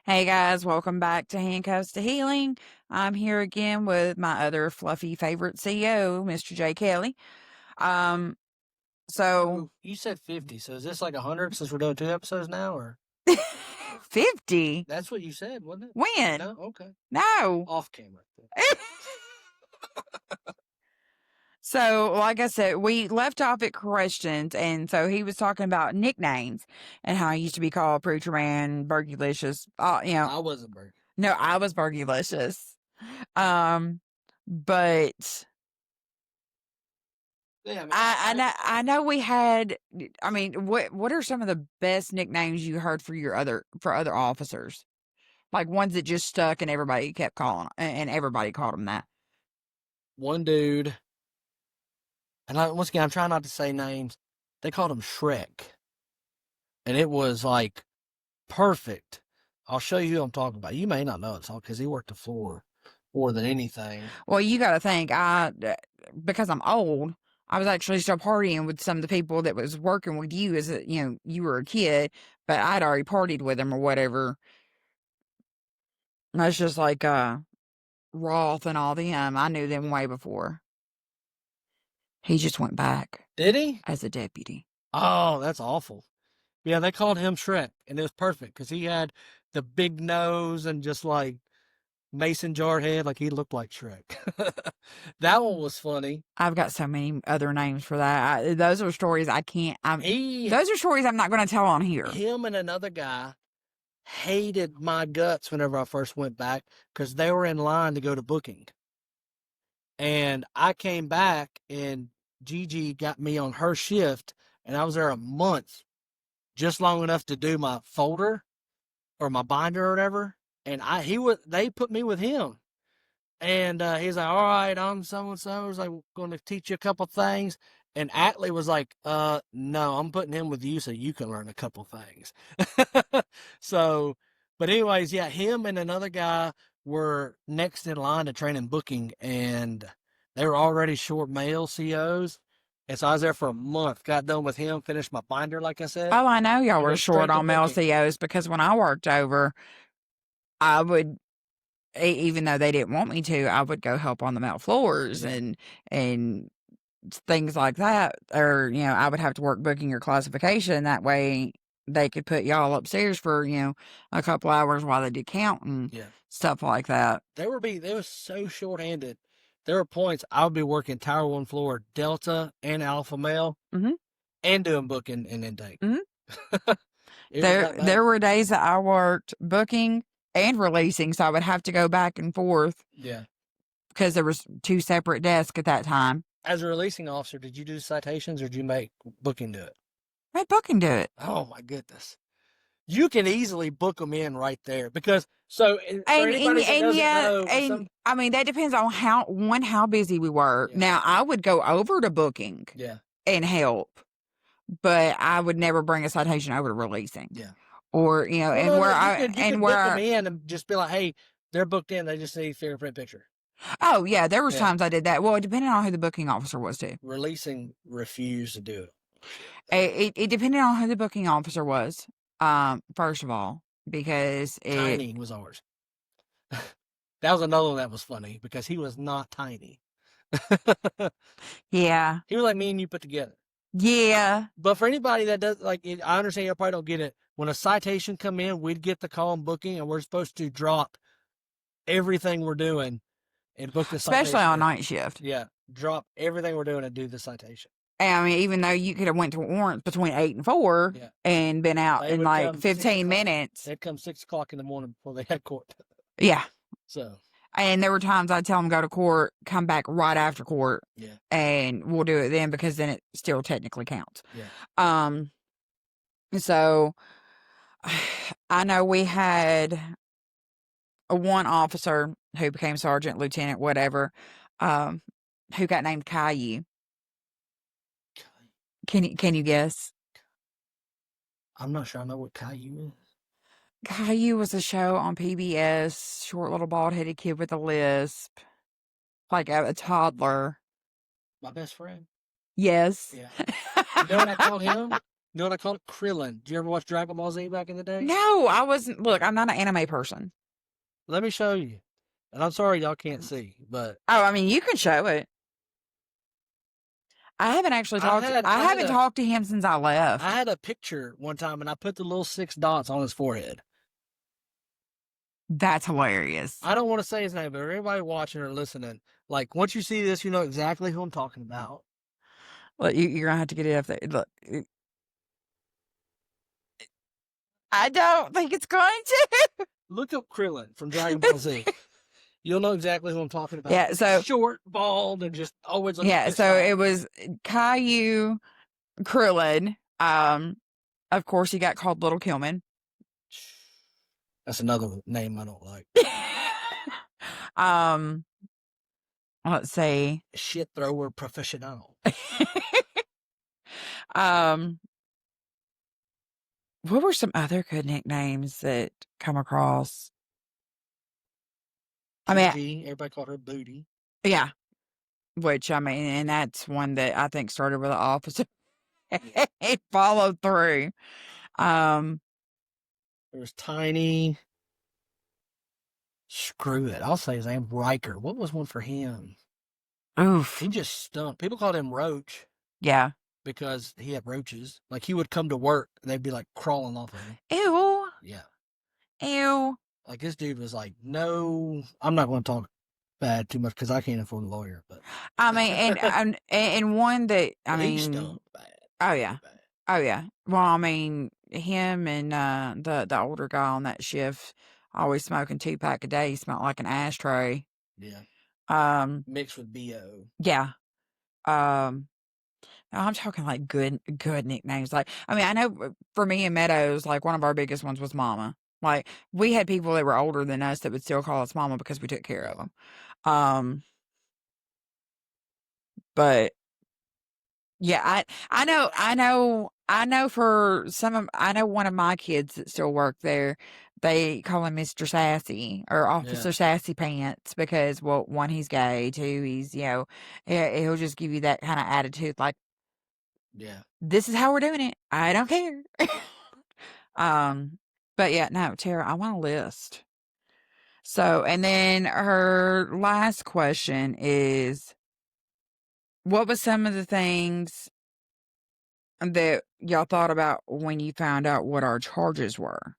Hey guys, welcome back to Handcuffs to Healing. I'm here again with my other fluffy favorite CEO, Mr. J. Kelly. Um, so You said 50, so is this like 100 since we're doing 2 episodes now, or 50? that's what you said, wasn't it? When? No? Okay. No. Off camera. So, like I said, we left off at questions, and so he was talking about nicknames and how I used to be called Preacher Man, Burgulicious. I wasn't burning. No, I was Burgulicious. But Yeah, I know we had. I mean, what are some of the best nicknames you heard for other officers? Like ones that just stuck and everybody kept calling and everybody called them that. one dude, and once again, I'm trying not to say names. They called him Shrek, and it was like perfect. I'll show you who I'm talking about. You may not know it's all because he worked the floor more than anything. Well, you got to think because I'm old. I was actually still partying with some of the people that was working with you as you were a kid, but I'd already partied with them or whatever. That's just like Roth and all them. I knew them way before. He just went back Did he? as a deputy. Oh, that's awful. Yeah, they called him Shrek, and it was perfect because he had the big nose and just like mason jar head, like he looked like Shrek. That one was funny. I've got so many other names for that. Those are stories I can't. Those are stories I'm not going to tell on here. Him and another guy hated my guts whenever I first went back because they were in line to go to booking. And I came back and Gigi got me on her shift, and I was there a month, just long enough to do my folder or my binder or whatever. And they put me with him. And he's like, all right, I'm so and so. I was like, going to teach you a couple things. And Atlee was like, no, I'm putting him with you so you can learn a couple things. So, but anyways, yeah, him and another guy were next in line to train in booking, and they were already short male COs. And so I was there for a month, got done with him, finished my binder, like I said. Oh, I know y'all and were went straight short to on male booking. COs because when I worked over, I would, even though they didn't want me to, I would go help on the male floors Yeah. and things like that. Or, I would have to work booking or classification. That way they could put y'all upstairs for, a couple hours while they did counting, Yeah. stuff like that. They were so short-handed. There were points I would be working Tower 1 floor, Delta and Alpha Male, Mm-hmm. and doing booking and intake. Mm-hmm. It was that bad. There were days that I worked booking and releasing, so I would have to go back and forth. Yeah. Because there was 2 separate desks at that time. As a releasing officer, did you do citations or did you make booking do it? Let booking do it. Oh my goodness. You can easily book them in right there because for anybody that doesn't know, I mean that depends on how busy we were. Yeah. Now I would go over to booking, yeah, and help, but I would never bring a citation over to releasing. yeah. Or You could book them in and just be like, hey, they're booked in. They just need a fingerprint picture. Oh yeah, there was Yeah. times I did that. Well, depending on who the booking officer was too. Releasing refused to do it. It depended on who the booking officer was. First of all, because Tiny was ours. That was another one that was funny because he was not tiny. Yeah. He was like me and you put together. Yeah. But for anybody that does, like, I understand you probably don't get it. When a citation come in, we'd get the call and booking, and we're supposed to drop everything we're doing and book the citation. Especially on night shift. Yeah, drop everything we're doing and do the citation. And I mean, even though you could have went to warrants between 8 and 4 and been out in like 15 minutes. They'd come 6 o'clock in the morning before they had court. Yeah. So. And there were times I'd tell them go to court, come back right after court. Yeah. And we'll do it then because then it still technically counts. Yeah. So I know we had one officer who became sergeant, lieutenant, whatever, who got named Caillou. Can you guess? I'm not sure I know what Caillou is. Caillou was a show on PBS, short little bald-headed kid with a lisp, like a toddler. My best friend? Yes. Yeah. You know what I called him? You know what I called it? Krillin. Did you ever watch Dragon Ball Z back in the day? No, I wasn't. Look, I'm not an anime person. Let me show you. And I'm sorry y'all can't see, but Oh, I mean, you can show it. I haven't actually talked. I haven't talked to him since I left. I had a picture one time, and I put the little 6 dots on his forehead. That's hilarious. I don't want to say his name, but everybody watching or listening, like once you see this, you know exactly who I'm talking about. Look, you're gonna have to get it up there. Look, I don't think it's going to. Look up Krillin from Dragon Ball Z. You'll know exactly who I'm talking about. Yeah, so short, bald, and just always looking yeah, pissed so off. it was Caillou, Krillin. Of course, he got called Little Killman. That's another name I don't like. Let's see. Shit thrower professional. What were some other good nicknames that come across? I mean, Gigi, everybody called her Booty. yeah. Which I mean, and that's one that I think started with an officer. It followed through. There was Tiny. Screw it. I'll say his name, Riker. What was one for him? Oof. He just stunk. People called him Roach. Yeah. Because he had roaches. Like he would come to work and they'd be like crawling off of him. Ew. Yeah. Ew. Like this dude was like, no, I'm not going to talk bad too much because I can't afford a lawyer. But I mean, and one that I mean, he stunk bad. Oh yeah. Bad. Oh yeah. Well, I mean, him and the older guy on that shift always smoking 2-pack a day. He smelled like an ashtray. Yeah. Mixed with BO. Yeah. I'm talking like good nicknames. Like, I mean, I know for me in Meadows, like one of our biggest ones was Mama. Like we had people that were older than us that would still call us Mama because we took care of them. But yeah, I know for some of, I know one of my kids that still work there, they call him Mr. Sassy or Officer Sassy Pants because, well, one, he's gay, two, he's, he'll just give you that kind of attitude like, yeah, this is how we're doing it. I don't care. But yeah, no, Tara, I want a list. So, and then her last question is, what was some of the things that y'all thought about when you found out what our charges were?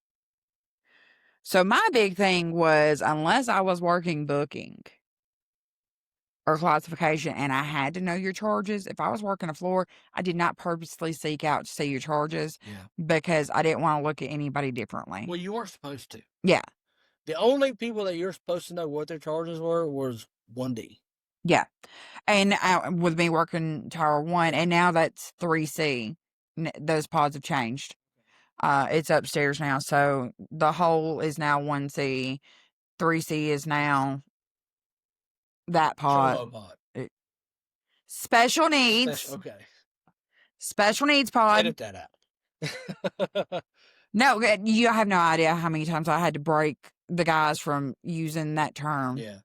So my big thing was, unless I was working booking or classification and I had to know your charges, if I was working a floor, I did not purposely seek out to see your charges because I didn't want to look at anybody differently. Well, you weren't supposed to. Yeah. The only people that you're supposed to know what their charges were was 1D. Yeah. And with me working Tower 1, and now that's 3C, those pods have changed. It's upstairs now, so the whole is now 1C. 3C is now that pod. Cholo pod. Special needs. Okay. Special needs pod. Edit that out. No, you have no idea how many times I had to break the guys from using that term. Yeah.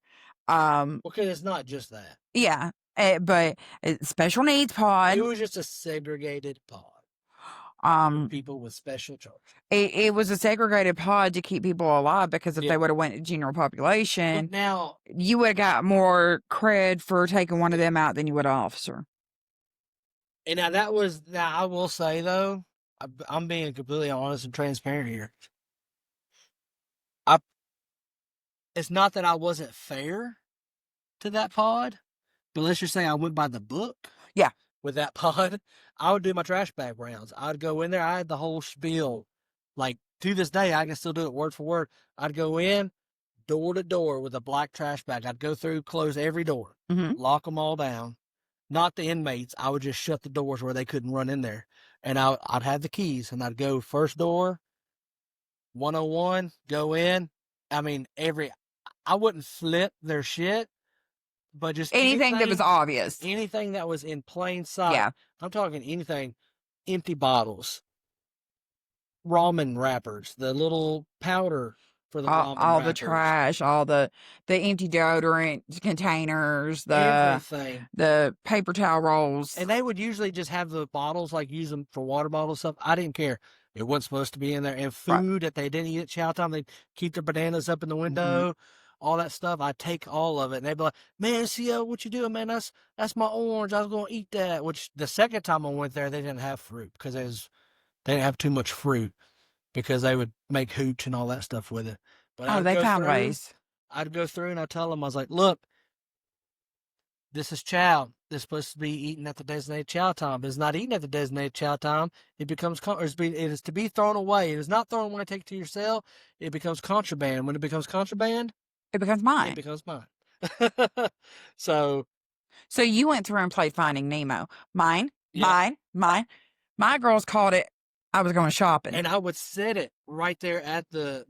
Because it's not just that. Yeah, but special needs pod. It was just a segregated pod. People with special charges. It was a segregated pod to keep people alive because if they would have went to general population, but now you would have got more cred for taking one of them out than you would an officer. And now I will say though, I'm being completely honest and transparent here. It's not that I wasn't fair to that pod, but let's just say I went by the book. Yeah. With that pod, I would do my trash bag rounds. I'd go in there. I had the whole spiel. Like to this day, I can still do it word for word. I'd go in door to door with a black trash bag. I'd go through, close every door, lock them all down. Not the inmates. I would just shut the doors where they couldn't run in there. And I'd have the keys and I'd go first door, 101, go in. I mean, I wouldn't flip their shit, but just anything that was obvious. Anything that was in plain sight. Yeah. I'm talking anything, empty bottles, ramen wrappers, the little powder for the ramen all the wrappers. trash, all the empty deodorant containers, Everything. the paper towel rolls. And they would usually just have the bottles, like use them for water bottles stuff. I didn't care. It wasn't supposed to be in there. And Right. food that they didn't eat at chow time, they'd keep their bananas up in the Mhm. window, all that stuff. I'd take all of it. And they'd be like, man, CO, what you doing, man? That's my orange. I was going to eat that. Which the second time I went there, they didn't have fruit because they didn't have too much fruit because they would make hooch and all that stuff with it. But Oh, they found ways. I'd go through and I'd tell them, I was like, look, this is chow. This is supposed to be eaten at the designated chow time. If it's not eaten at the designated chow time, it becomes it is to be thrown away. It is not thrown away. Take it to your cell. It becomes contraband. When it becomes contraband, It becomes it mine. becomes mine. So you went through and played Finding Nemo. Mine, yeah. mine. My girls called it. I was going shopping. And I would set it right there at the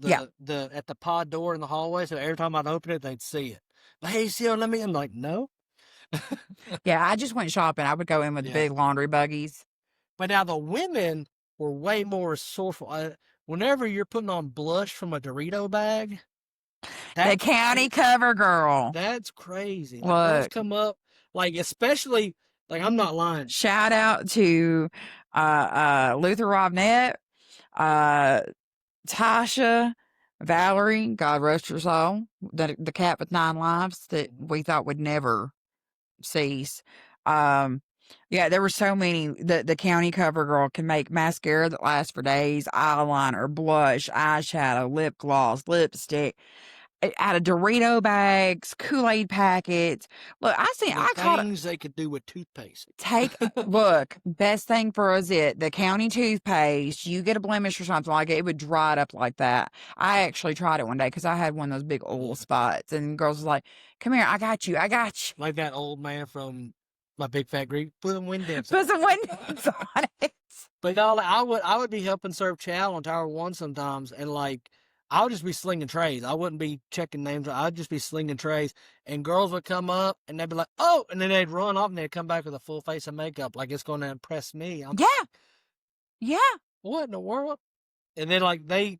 at the pod door in the hallway. So every time I'd open it, they'd see it. Like, hey, CO, let me. I'm like, no. Yeah, I just went shopping. I would go in with the big laundry buggies. But now the women were way more resourceful. Whenever you're putting on blush from a Dorito bag, The county cover girl. That's crazy. Like, Look, girls come up, like, especially, like, I'm not lying. Shout out to Luther Robnett, Tasha, Valerie, God rest her soul, the cat with 9 lives that we thought would never cease. Yeah, there were so many. The county cover girl can make mascara that lasts for days, eyeliner, blush, eyeshadow, lip gloss, lipstick, out of Dorito bags, Kool-Aid packets. Look, I caught things they could do with toothpaste. look, best thing for us the county toothpaste. You get a blemish or something like it would dry it up like that. I actually tried it one day because I had one of those big oil spots, and the girls was like, "Come here, I got you." Like that old man from My Big Fat Greek. Put some wind dents on it. But y'all, I would be helping serve chow on Tower 1 sometimes, and like I would just be slinging trays. I wouldn't be checking names. I'd just be slinging trays, and girls would come up and they'd be like, "Oh," and then they'd run off and they'd come back with a full face of makeup, like it's going to impress me. Yeah. What in the world? And then like they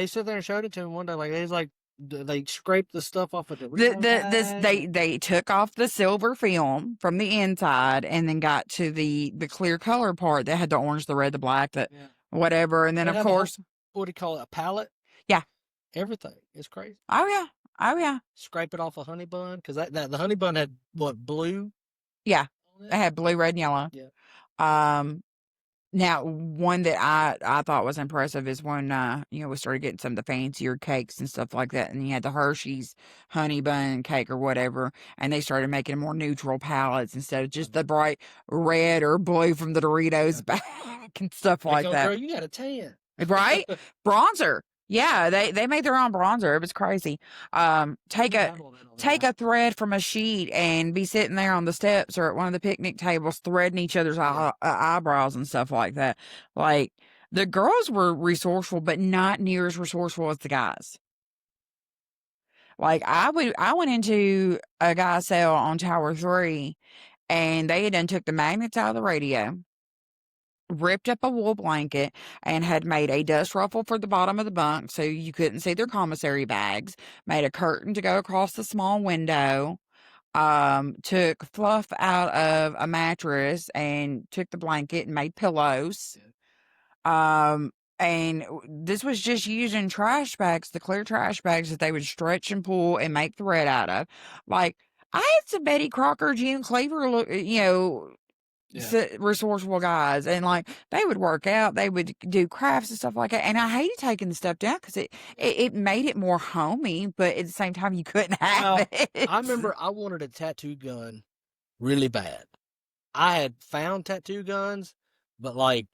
sit there and showed it to me one day. Like they scraped the stuff off of They took off the silver film from the inside and then got to the clear color part that had the orange, the red, the black, whatever, and then of course, what do you call it? A palette? Yeah, everything. It's crazy. Oh yeah. Scrape it off a honey bun because that the honey bun had what, blue? Yeah, it had blue, red, and yellow. Yeah. Now, one that I thought was impressive is when, we started getting some of the fancier cakes and stuff like that, and you had the Hershey's honey bun cake or whatever, and they started making more neutral palettes instead of just the bright red or blue from the Doritos bag and stuff like that. Girl, you got a tan. Right? Bronzer. Yeah, they made their own bronzer. It was crazy. Take a thread from a sheet and be sitting there on the steps or at one of the picnic tables threading each other's eyebrows and stuff like that. Like, the girls were resourceful, but not near as resourceful as the guys. Like, I went into a guy's cell on Tower 3, and they had done took the magnets out of the radio, ripped up a wool blanket, and had made a dust ruffle for the bottom of the bunk so you couldn't see their commissary bags, made a curtain to go across the small window, took fluff out of a mattress and took the blanket and made pillows. And this was just using trash bags, the clear trash bags that they would stretch and pull and make thread out of. Like, I had some Betty Crocker, June Cleaver, resourceful guys, and like they would work out, they would do crafts and stuff like that, and I hated taking the stuff down because it made it more homey, but at the same time you couldn't have it. I remember I wanted a tattoo gun really bad. I had found tattoo guns, but like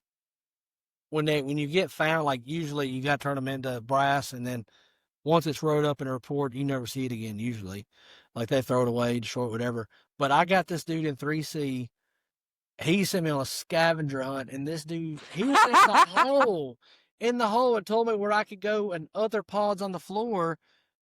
when you get found, like usually you got to turn them into brass, and then once it's wrote up in a report, you never see it again. Usually, like they throw it away, destroy it, whatever. But I got this dude in 3C. He sent me on a scavenger hunt, and this dude, he was in the hole and told me where I could go and other pods on the floor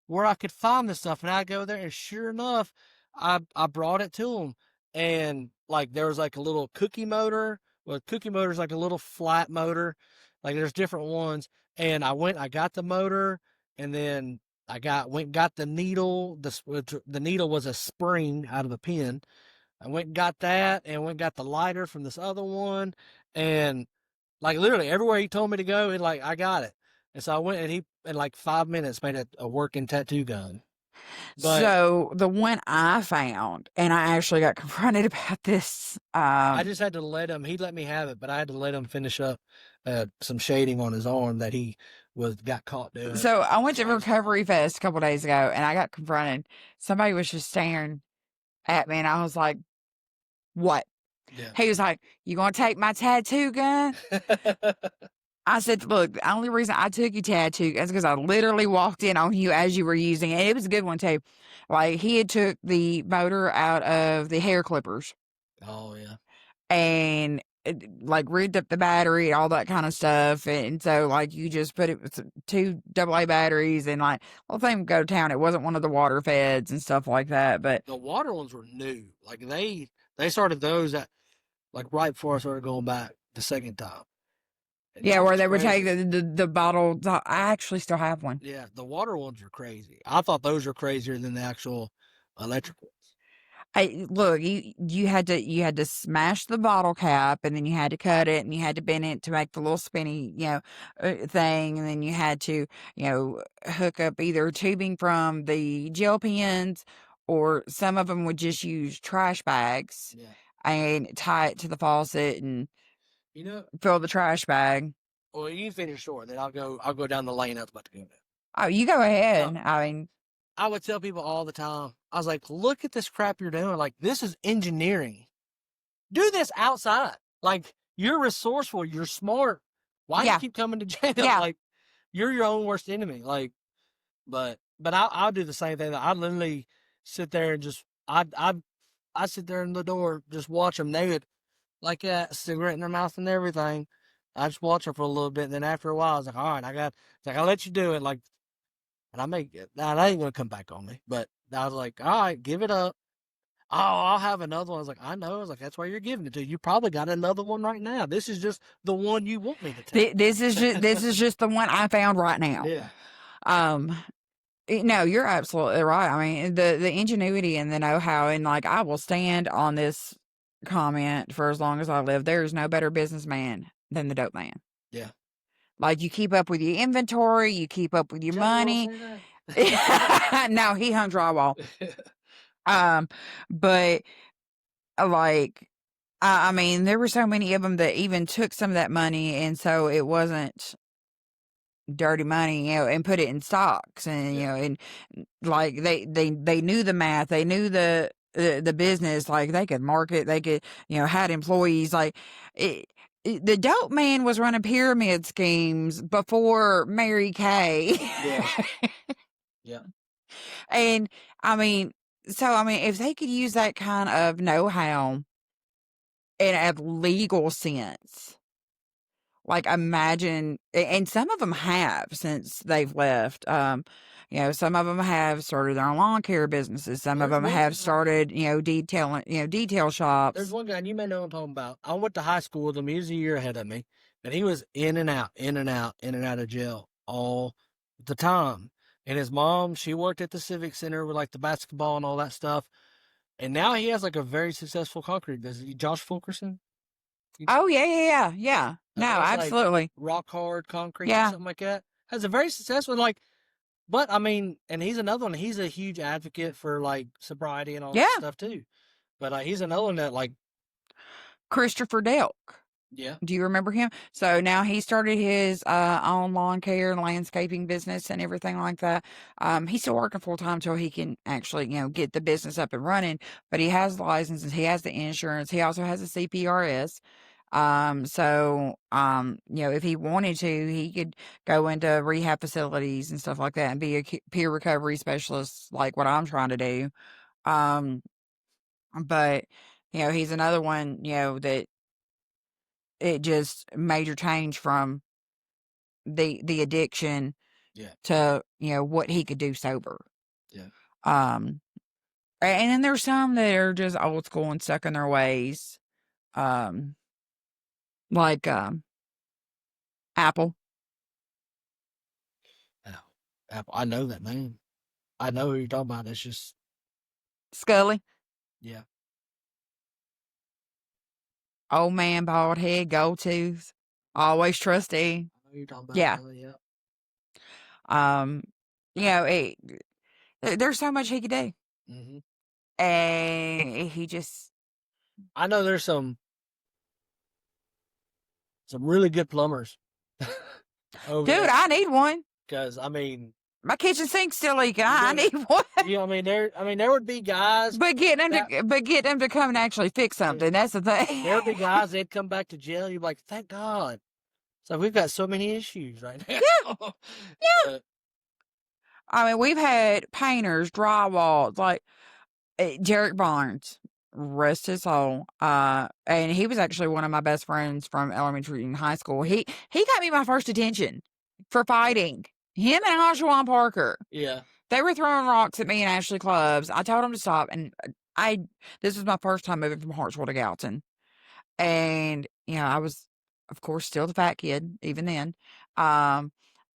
where I could find this stuff. And I go there, and sure enough, I brought it to him. And like there was like a little cookie motor. Well, cookie motor is like a little flat motor. Like there's different ones. And I got the motor, and then went and got the needle. The needle was a spring out of a pen. I went and got that, and went and got the lighter from this other one, and like literally everywhere he told me to go, and like I got it. And so I went, and he in like 5 minutes made a working tattoo gun. But So the one I found, and I actually got confronted about this. I just had to let him. He let me have it, but I had to let him finish up some shading on his arm that he was got caught doing. So I went to Recovery Fest a couple days ago, and I got confronted. Somebody was just staring at me, and I was like, "What?" Yeah. He was like, "You gonna take my tattoo gun?" I said, "Look, the only reason I took your tattoo is because I literally walked in on you as you were using it. And it was a good one too. Like he had took the motor out of the hair clippers Oh yeah. and like rigged up the battery, all that kind of stuff. And so like you just put it with two AA batteries and like the thing would go to town. It wasn't one of the water feds and stuff like that. But The water ones were new. Like they started those at like right before I started going back the second time. And yeah, that where was they would take crazy. the bottle. I actually still have one. Yeah, the water ones are crazy. I thought those were crazier than the actual electric ones. Look, you had to smash the bottle cap, and then you had to cut it, and you had to bend it to make the little spinny, thing, and then you had to, hook up either tubing from the gel pens, or some of them would just use trash bags Yeah. and tie it to the faucet and You know, fill the trash bag. well, you finish your story, then I'll go down the lane I was about to go down. Oh, you go No, ahead. I mean, I would tell people all the time. I was like, look at this crap you're doing. Like, this is engineering. Do this outside. Like, you're resourceful. You're smart. Why do you yeah, keep coming to jail? yeah. Like, you're your own worst enemy. Like, but I'll do the same thing. I literally sit there and just I sit there in the door, just watch them. They would like that cigarette in their mouth and everything. I just watch them for a little bit, and then after a while, I was like, all right, it's like I'll let you do it. Like, and I make it. Now that ain't gonna come back on me. But I was like, all right, give it up. Oh, I'll have another one. I was like, I know. I was like, that's why you're giving it to. You probably got another one right now. This is just the one you want me to take. This is just the one I found right now. Yeah. Um, No, you're absolutely right. I mean, the ingenuity and the know-how, and like I will stand on this comment for as long as I live. There is no better businessman than the dope man. Yeah. Like you keep up with your inventory, you keep up with your Jay girl money. say that? No, he hung drywall. Um, but like I mean, there were so many of them that even took some of that money, and so it wasn't dirty money, and put it in stocks, and Yeah. and like they knew the math, they knew the business, like they could market, they could had employees, like the dope man was running pyramid schemes before Mary Kay. Yeah. Yeah. And I mean, so I mean, if they could use that kind of know-how in a legal sense, like, imagine, and some of them have since they've left. Some of them have started their own lawn care businesses. Some Well, of there's them one have guy. started, detailing, detail There's shops. one guy, and you may know what I'm talking about. I went to high school with him. He was a year ahead of me, and he was in and out, in and out, in and out of jail all the time. And his mom, she worked at the Civic Center with like the basketball and all that stuff. And now he has like a very successful concrete business. Josh Fulkerson, Oh yeah, yeah, yeah, yeah. No, that's like absolutely. rock hard concrete, Yeah, something like that. Has a very successful like. But I mean, and he's another one. He's a huge advocate for like sobriety and all yeah. that stuff too. But he's another one that like, Christopher Delk. yeah, Do you remember him? So now he started his own lawn care and landscaping business and everything like that. He's still working full time till he can actually, get the business up and running. But he has the licenses, he has the insurance, he also has a CPRS. If he wanted to, he could go into rehab facilities and stuff like that and be a peer recovery specialist, like what I'm trying to do. Um, but he's another one, that it just major change from the addiction yeah, to what he could do sober. yeah. Um, and then there's some that are just old school and stuck in their ways. Um, like Apple. Ow. Apple. I know that name. I know who you're talking about. It's just, Scully, yeah. old man, bald head, gold tooth, always trustee. I know who you're talking about. Yeah. Yeah. Um, you know, there's so much he could do. Mm-hmm. And he just. I know there's some really good plumbers over Dude, there. I need one. Because, I mean, my kitchen sink's still leaking. I need one. Yeah, I mean, there would be guys. But getting them to come and actually fix something. That's the thing. There would be guys, they'd come back to jail. You'd be like, thank God. So we've got so many issues right now. Yeah. I mean, we've had painters, drywall, like Derek Barnes, rest his soul. And he was actually one of my best friends from elementary and high school. He got me my first detention for fighting. Him and Oshawan Parker. Yeah. They were throwing rocks at me in Ashley clubs. I told them to stop, and this was my first time moving from Hartsville to Gallatin. And, I was, of course, still the fat kid, even then. And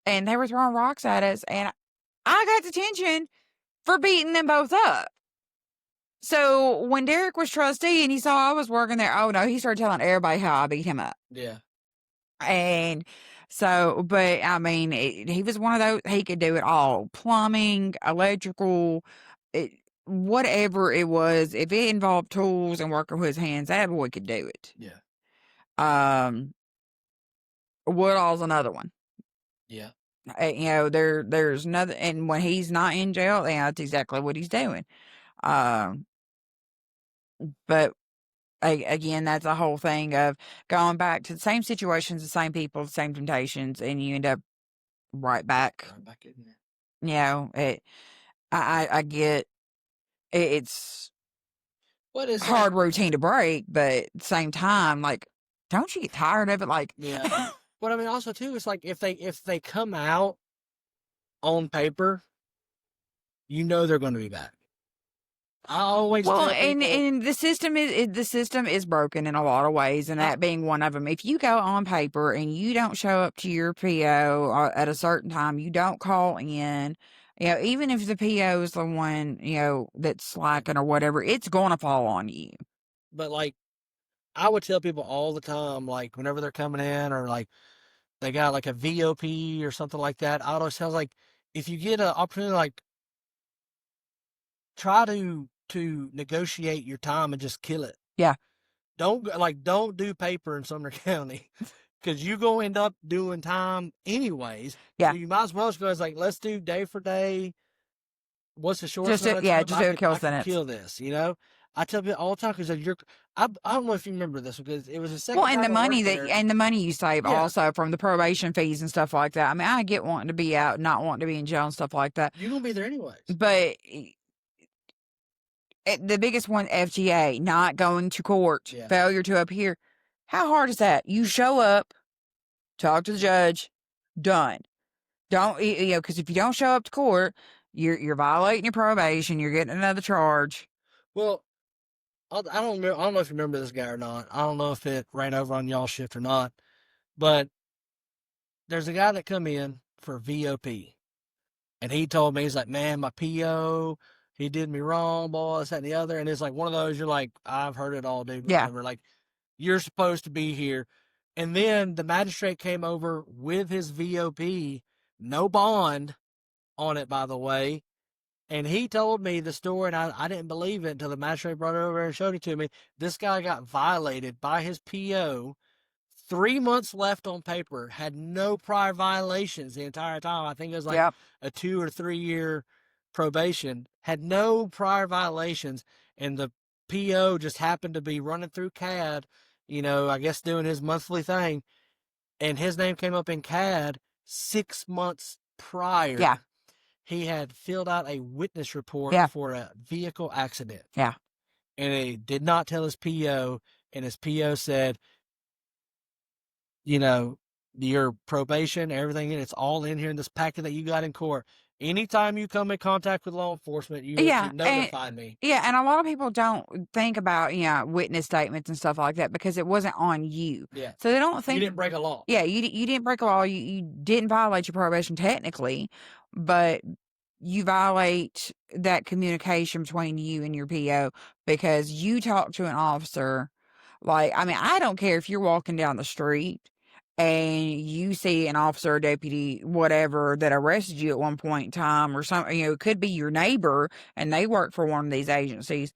they were throwing rocks at us, and I got detention for beating them both up. So when Derek was trustee and he saw I was working there, oh no, he started telling everybody how I beat him up. Yeah. And so, but I mean, he was one of those, he could do it all. Plumbing, electrical, whatever it was. If it involved tools and working with his hands, that boy could do it. Yeah. Woodall's another one. Yeah. There's nothing, and when he's not in jail, that's exactly what he's doing. But again, that's a whole thing of going back to the same situations, the same people, the same temptations, and you end up right back. Right back in there. I get it's what is hard routine to break, but at the same time, like, don't you get tired of it? Like, yeah. But I mean, also too, it's like if they come out on paper, they're going to be back. I always tell people, and the system is broken in a lot of ways, and that being one of them. If you go on paper and you don't show up to your PO at a certain time, you don't call in, even if the PO is the one that's slacking or whatever, it's going to fall on you. But like, I would tell people all the time, like whenever they're coming in or like they got like a VOP or something like that, I always tell like, if you get an opportunity, like try to negotiate your time and just kill it. Yeah. Don't do paper in Sumner County because you're going to end up doing time anyways. Yeah. So you might as well just go, like, let's do day for day. What's the shortest? Just do a kill sentence. Kill this, I tell people all the time because I don't know if you remember this because it was a second. Well, and the money you save also from the probation fees and stuff like that. I mean, I get wanting to be out, not wanting to be in jail and stuff like that. You're gonna be there anyways. But the biggest one, FGA, not going to court, failure to appear. How hard is that? You show up, talk to the judge, done. Don't because if you don't show up to court, you're violating your probation. You're getting another charge. Well, I don't know if you remember this guy or not. I don't know if it ran over on y'all's shift or not, but there's a guy that come in for VOP, and he told me, he's like, man, my PO, he did me wrong, boy, this, that, and the other. And it's like one of those, you're like, I've heard it all, dude. Yeah. Whatever. Like, you're supposed to be here. And then the magistrate came over with his VOP, no bond on it, by the way. And he told me the story, and I didn't believe it until the magistrate brought it over and showed it to me. This guy got violated by his PO. 3 months left on paper, had no prior violations the entire time. I think it was like a 2 or 3 year probation, had no prior violations, and the PO just happened to be running through CAD, I guess doing his monthly thing, and his name came up in CAD 6 months prior. Yeah. He had filled out a witness report for a vehicle accident. Yeah. And he did not tell his PO, and his PO said, your probation, everything, it's all in here in this packet that you got in court. Anytime you come in contact with law enforcement, you notify me. Yeah, and a lot of people don't think about, witness statements and stuff like that because it wasn't on you. Yeah. So they don't think... You didn't break a law. Yeah, you didn't break a law. You didn't violate your probation technically. but you violate that communication between you and your PO because you talk to an officer. Like, I mean, I don't care if you're walking down the street and you see an officer or deputy, whatever, that arrested you at one point in time or something, it could be your neighbor and they work for one of these agencies.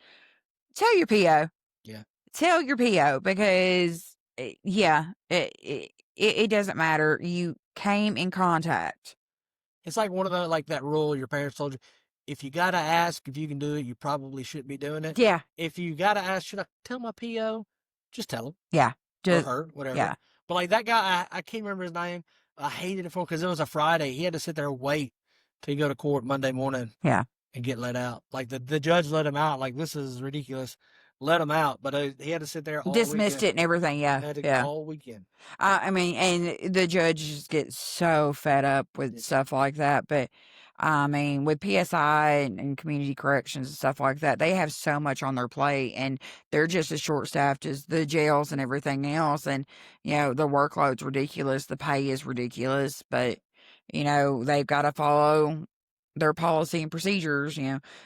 Tell your PO. Yeah. Tell your PO because, yeah, it doesn't matter. You came in contact. It's like one of the, like that rule your parents told you. If you gotta ask if you can do it, you probably shouldn't be doing it. Yeah. If you gotta ask, should I tell my PO? Just tell him Yeah. or Just, her, whatever. yeah. But like that guy, I can't remember his name. I hated it for because it was a Friday. He had to sit there and wait till you go to court Monday morning Yeah. and get let out. Like the judge let him out. Like, this is ridiculous. Let him out, but he had to sit there all Dismissed weekend. it and everything. Yeah. Had to Yeah. all weekend. I mean, and the judge just gets so fed up with stuff like that. But I mean, with PSI and community corrections and stuff like that, they have so much on their plate and they're just as short staffed as the jails and everything else. And, the workload's ridiculous. The pay is ridiculous. But, they've got to follow their policy and procedures.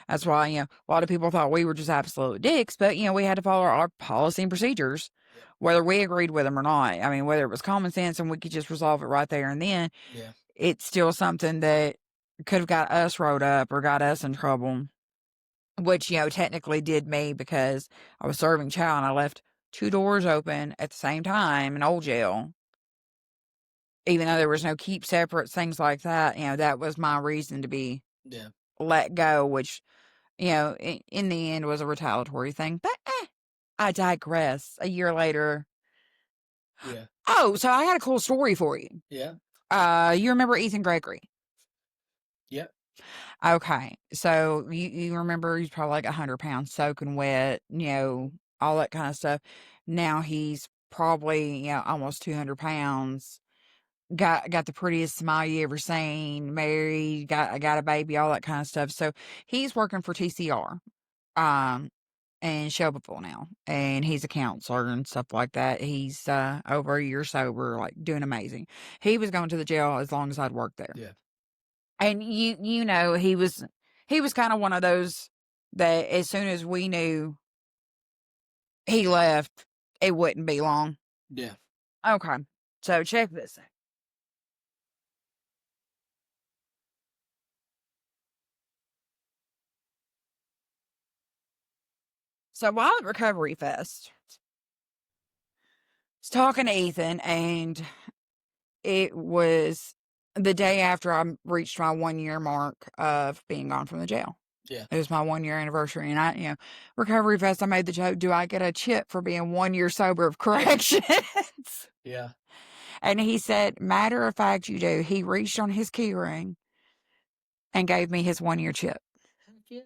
That's why, a lot of people thought we were just absolute dicks. But, we had to follow our policy and procedures whether we agreed with them or not. I mean, whether it was common sense and we could just resolve it right there and then, Yeah. it's still something that could have got us rolled up or got us in trouble, which, technically did me because I was serving chow and I left 2 doors open at the same time in old jail. Even though there was no keep separate, things like that, that was my reason to be let go, which, in the end was a retaliatory thing. But I digress. A year later. Yeah. Oh, so I got a cool story for you. Yeah. You remember Ethan Gregory? Yeah. Okay. So you remember he's probably like 100 pounds soaking wet, all that kind of stuff. Now he's probably, almost 200 pounds. Got the prettiest smile you ever seen, married, got a baby, all that kind of stuff. So he's working for TCR. In Shelbyville now, and he's a counselor and stuff like that. He's over a year sober, like doing amazing. He was going to the jail as long as I'd worked there. Yeah. And he was kind of one of those that as soon as we knew he left, it wouldn't be long. Yeah. Okay, so check this out. So while at Recovery Fest, I was talking to Ethan, and it was the day after I reached my 1-year mark of being gone from the jail. Yeah. It was my 1-year anniversary, and Recovery Fest, I made the joke, do I get a chip for being 1 year sober of corrections? Yeah. And he said, matter of fact, you do. He reached on his key ring and gave me his 1-year chip. Heck yeah.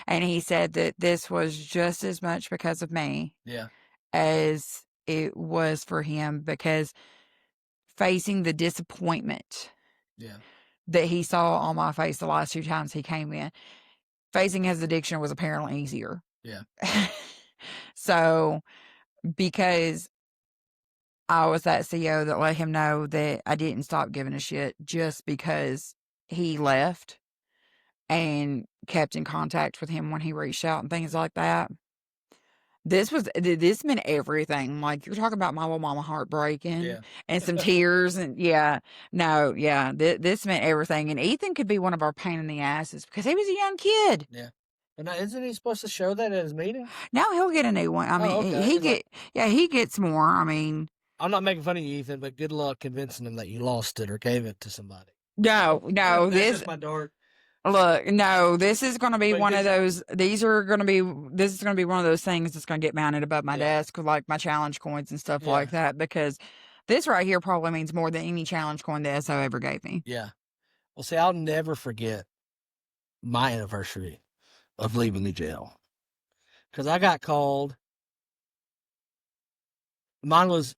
And he said that this was just as much because of me Yeah. as it was for him, because facing the disappointment Yeah. that he saw on my face the last 2 times he came in, facing his addiction was apparently easier. Yeah. So, because I was that CEO that let him know that I didn't stop giving a shit just because he left, and kept in contact with him when he reached out and things like that. This meant everything. Like, you're talking about my little mama heartbreaking Yeah. and some tears and this meant everything. And Ethan could be one of our pain in the asses because he was a young kid. Yeah. And now, isn't he supposed to show that at his meeting? Now he'll get a new one. I mean, okay. he gets more. I mean, I'm not making fun of you, Ethan, but good luck convincing him that you lost it or gave it to somebody. no, That's this just my dark. look, no, this is going to be But one good of job. those. This is going to be one of those things that's going to get mounted above my desk with like my challenge coins and stuff like that, because this right here probably means more than any challenge coin the SO ever gave me. Yeah. Well, see, I'll never forget my anniversary of leaving the jail, because I got called. Mine was,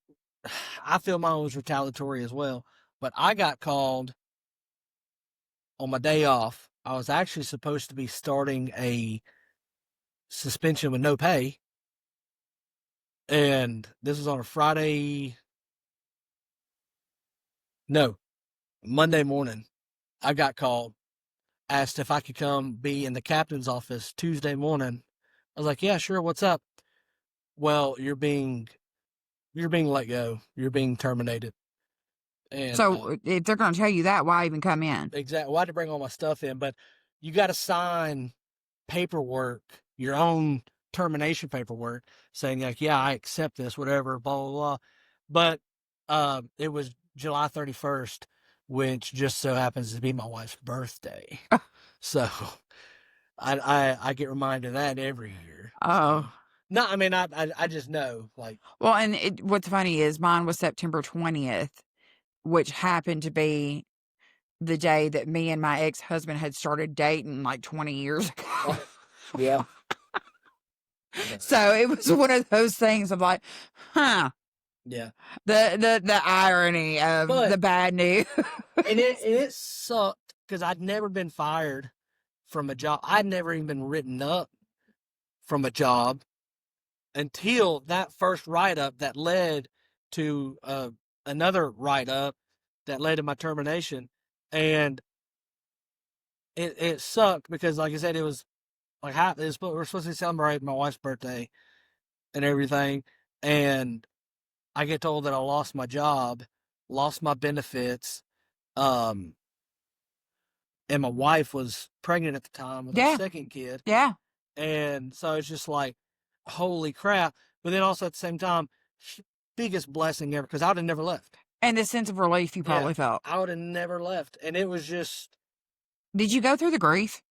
I feel mine was retaliatory as well, but I got called on my day off. I was actually supposed to be starting a suspension with no pay, and this was on a Friday. No, Monday morning. I got called asked if I could come be in the captain's office Tuesday morning. I was like, yeah, sure. What's up? Well, you're being let go. You're being terminated. And So if they're going to tell you that, why even come in? exactly, well, I had to bring all my stuff in, but you got to sign paperwork, your own termination paperwork, saying like, yeah, I accept this, whatever, blah blah blah. But it was July 31st, which just so happens to be my wife's birthday, so I get reminded of that every year. So. Oh. No, I mean I just know like Well, and what's funny is mine was September 20th, which happened to be the day that me and my ex-husband had started dating like 20 years ago. yeah. So it was one of those things of like, huh, Yeah. the irony of But the bad news. it sucked because I'd never been fired from a job. I'd never even been written up from a job until that first write up that led to another write up that led to my termination. And it sucked because, like I said, it was like we're supposed to celebrate my wife's birthday and everything. And I get told that I lost my job, lost my benefits, um, and my wife was pregnant at the time with our Yeah. second kid. Yeah. And so it's just like, holy crap. But then also at the same time, biggest blessing ever because I would have never left. And the sense of relief you probably felt. I would have never left. And it was just. Did you go through the grief?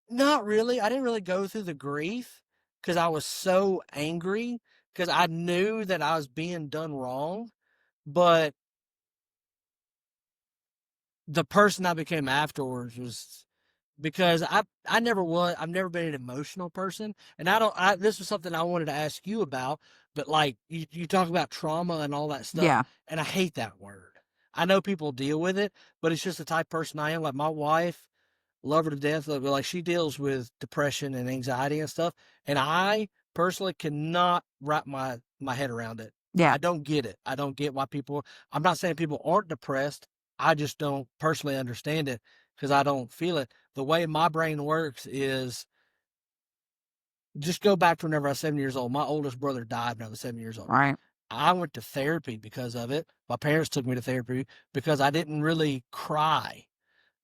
Not really. I didn't really go through the grief because I was so angry because I knew that I was being done wrong. But the person I became afterwards was because I never was. I've never been an emotional person, and this was something I wanted to ask you about. But like you talk about trauma and all that stuff, Yeah. and I hate that word. I know people deal with it, but it's just the type of person I am. Like my wife, love her to death, but like she deals with depression and anxiety and stuff, and I personally cannot wrap my head around it. Yeah. I don't get it. I don't get why people. I'm not saying people aren't depressed. I just don't personally understand it because I don't feel it. The way my brain works is just go back to whenever I was 7 years old. My oldest brother died when I was 7 years old. Right. I went to therapy because of it. My parents took me to therapy because I didn't really cry.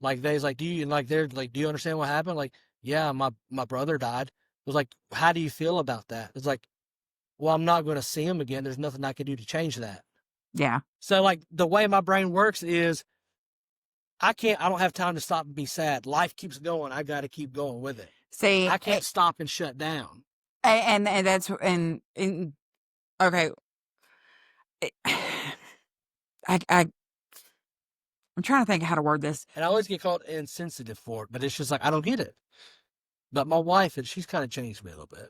Like they's like, do you and like they're like, do you understand what happened? Like, yeah, my brother died. It was like, how do you feel about that? It's like, well, I'm not going to see him again. There's nothing I can do to change that. Yeah. So like the way my brain works is I don't have time to stop and be sad. Life keeps going. I got to keep going with it. See, I can't stop and shut down. and that's okay. I I'm trying to think how to word this. And I always get called insensitive for it, but it's just like, I don't get it. But my wife, she's kind of changed me a little bit.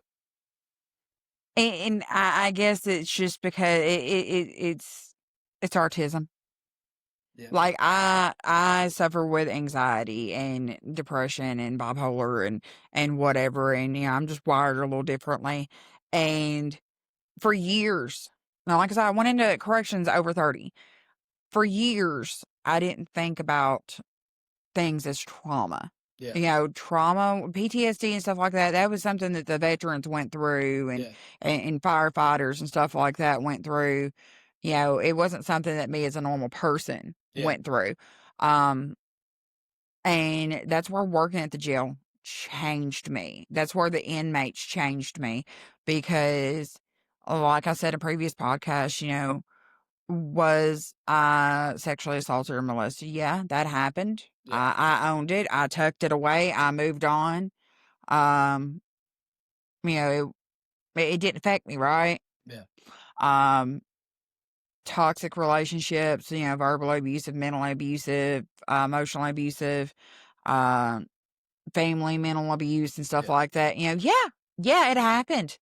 And I guess it's just because it's autism. Yeah. Like I suffer with anxiety and depression and bipolar and whatever, and I'm just wired a little differently. And for years, now like I said, I went into corrections over 30. For years, I didn't think about things as trauma. Yeah. Trauma, PTSD and stuff like that, that was something that the veterans went through and firefighters and stuff like that went through. It wasn't something that me as a normal person went through. And that's where working at the jail changed me. That's where the inmates changed me because, like I said in previous podcasts, was I sexually assaulted or molested? Yeah, that happened. Yeah. I owned it. I tucked it away. I moved on. Um, it didn't affect me, right? Yeah. Um, Toxic relationships, verbally abusive, mentally abusive, emotionally abusive, uh, family mental abuse and stuff like that. Yeah, it happened.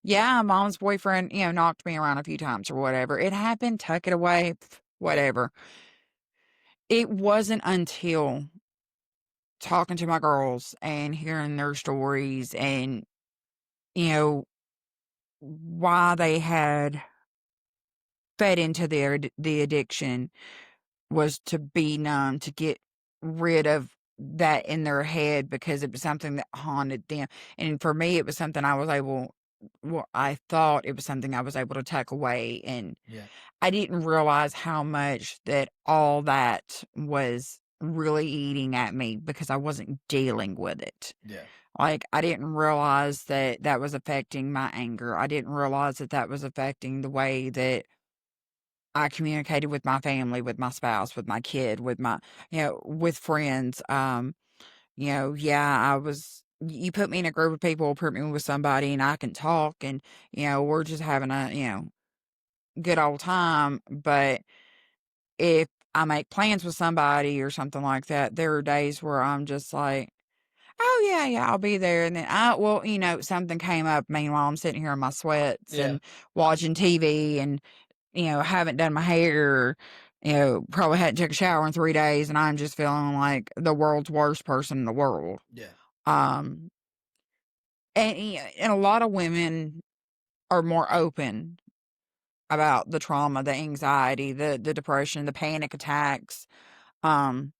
Yeah, mom's boyfriend, knocked me around a few times or whatever. It happened. Tuck it away. Whatever. It wasn't until talking to my girls and hearing their stories and, you know, why they had fed into the addiction was to be numb, to get rid of that in their head because it was something that haunted them. And for me, it was something I thought it was something I was able to tuck away. And Yeah. I didn't realize how much that all that was really eating at me because I wasn't dealing with it. Yeah. Like, I didn't realize that that was affecting my anger. I didn't realize that that was affecting the way that I communicated with my family, with my spouse, with my kid, with my, with friends. Yeah, you put me in a group of people, put me with somebody, and I can talk, and, we're just having a, good old time. But if I make plans with somebody or something like that, there are days where I'm just like, oh, yeah, yeah, I'll be there. And then something came up. Meanwhile, I'm sitting here in my sweats Yeah. and watching TV and, haven't done my hair, probably hadn't took a shower in 3 days. And I'm just feeling like the world's worst person in the world. Yeah. Um, and a lot of women are more open about the trauma, the anxiety, the depression, the panic attacks. Um,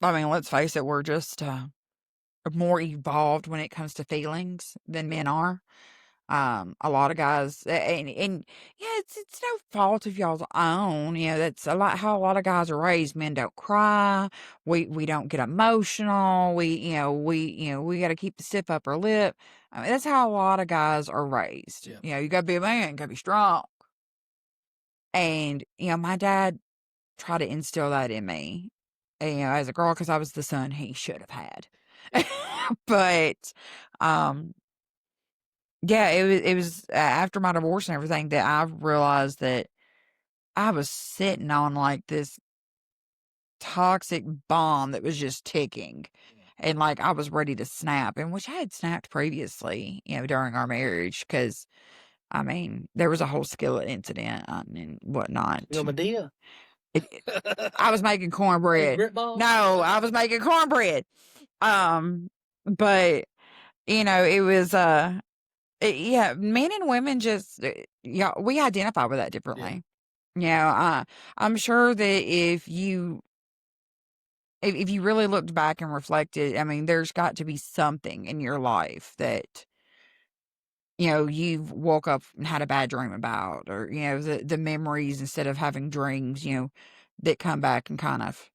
I mean, let's face it, we're just more evolved when it comes to feelings than men are. A lot of guys, and yeah, it's no fault of y'all's own. That's a lot how a lot of guys are raised. Men don't cry. We don't get emotional. We got to keep the stiff upper lip. I mean, that's how a lot of guys are raised. Yeah. You got to be a man, got to be strong. And my dad tried to instill that in me, as a girl, because I was the son he should have had. But, yeah, it was after my divorce and everything that I realized that I was sitting on, like, this toxic bomb that was just ticking, and, like, I was ready to snap, and which I had snapped previously, during our marriage, because I mean, there was a whole skillet incident, and whatnot. You know, Medea. It I was making cornbread. Grit ball? No, I was making cornbread. But, it was, yeah, men and women just, yeah, we identify with that differently. I'm sure that if you really looked back and reflected, I mean, there's got to be something in your life that, you've woke up and had a bad dream about, or, the memories instead of having dreams, that come back and kind of